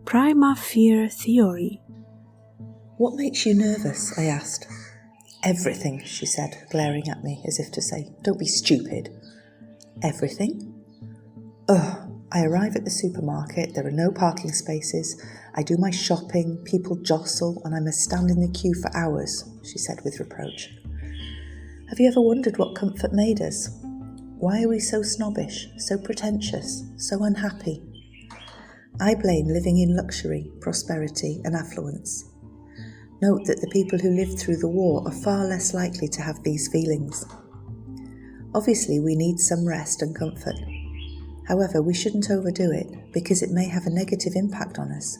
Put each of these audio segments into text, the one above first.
Prima fear theory. What makes you nervous? I asked. Everything, she said, glaring at me as if to say, don't be stupid. Everything? I arrive at the supermarket, there are no parking spaces, I do my shopping, people jostle, and I must stand in the queue for hours, she said with reproach. Have you ever wondered what comfort made us? Why are we so snobbish, so pretentious, so unhappy? I blame living in luxury, prosperity, and affluence. Note that the people who lived through the war are far less likely to have these feelings. Obviously, we need some rest and comfort. However, we shouldn't overdo it because it may have a negative impact on us.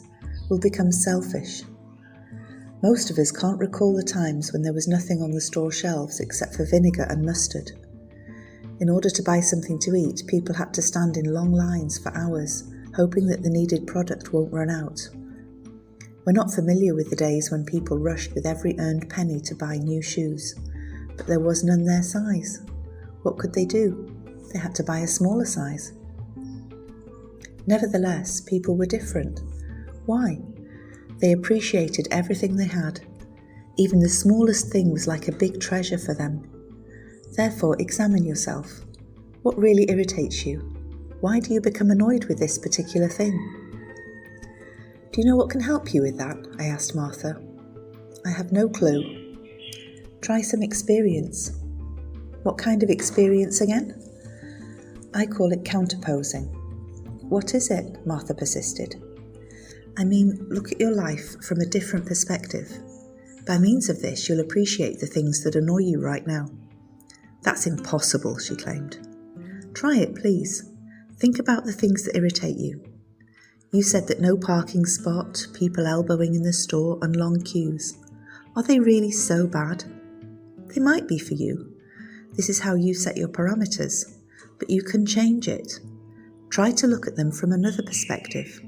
We'll become selfish. Most of us can't recall the times when there was nothing on the store shelves except for vinegar and mustard. In order to buy something to eat, people had to stand in long lines for hours, hoping that the needed product won't run out. We're not familiar with the days when people rushed with every earned penny to buy new shoes, but there was none their size. What could they do? They had to buy a smaller size. Nevertheless, people were different. Why? They appreciated everything they had. Even the smallest thing was like a big treasure for them. Therefore, examine yourself. What really irritates you? Why do you become annoyed with this particular thing? Do you know what can help you with that? I asked Martha. I have no clue. Try some experience. What kind of experience again? I call it counterposing. What is it? Martha persisted. I mean, look at your life from a different perspective. By means of this, you'll appreciate the things that annoy you right now. That's impossible, she claimed. Try it, please. Think about the things that irritate you. You said that no parking spot, people elbowing in the store, and long queues. Are they really so bad? They might be for you. This is how you set your parameters, but you can change it. Try to look at them from another perspective.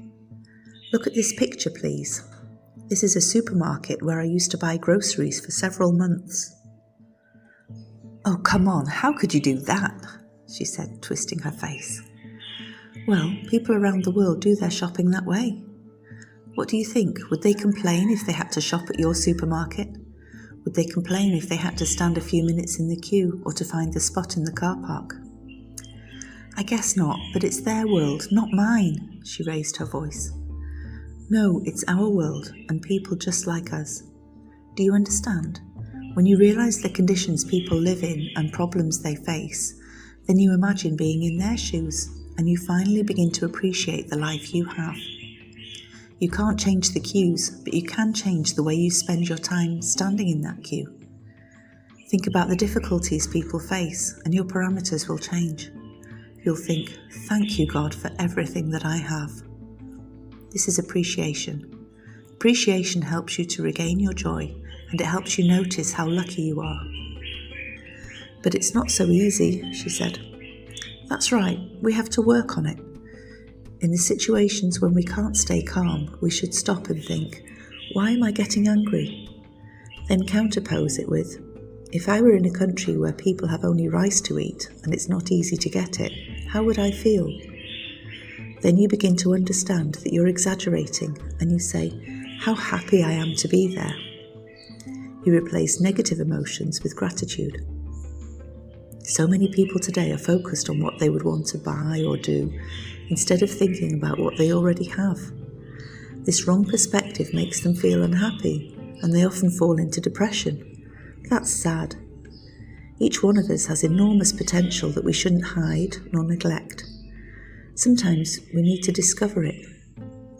Look at this picture, please. This is a supermarket where I used to buy groceries for several months. Oh, come on, how could you do that? She said, twisting her face. Well, people around the world do their shopping that way. What do you think? Would they complain if they had to shop at your supermarket? Would they complain if they had to stand a few minutes in the queue or to find the spot in the car park? I guess not, but it's their world, not mine, she raised her voice. No, it's our world, and people just like us. Do you understand? When you realise the conditions people live in and problems they face, then you imagine being in their shoes, and you finally begin to appreciate the life you have. You can't change the queues, but you can change the way you spend your time standing in that queue. Think about the difficulties people face, and your parameters will change. You'll think, thank you, God, for everything that I have. This is appreciation. Appreciation helps you to regain your joy, and it helps you notice how lucky you are. But it's not so easy, she said. That's right, we have to work on it. In the situations when we can't stay calm, we should stop and think, why am I getting angry? Then counterpose it with, if I were in a country where people have only rice to eat and it's not easy to get it, how would I feel? Then you begin to understand that you're exaggerating and you say, how happy I am to be there. You replace negative emotions with gratitude. So many people today are focused on what they would want to buy or do, instead of thinking about what they already have. This wrong perspective makes them feel unhappy, and they often fall into depression. That's sad. Each one of us has enormous potential that we shouldn't hide nor neglect. Sometimes we need to discover it.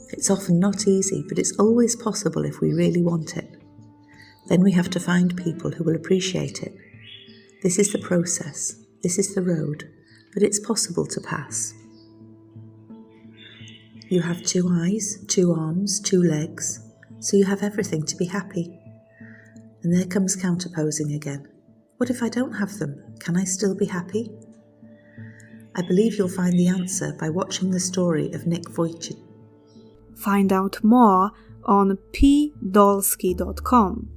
It's often not easy, but it's always possible if we really want it. Then we have to find people who will appreciate it. This is the process, this is the road, but it's possible to pass. You have 2 eyes, 2 arms, 2 legs, so you have everything to be happy. And there comes counterposing again. What if I don't have them? Can I still be happy? I believe you'll find the answer by watching the story of Nick Vujicic. Find out more on pdolsky.com.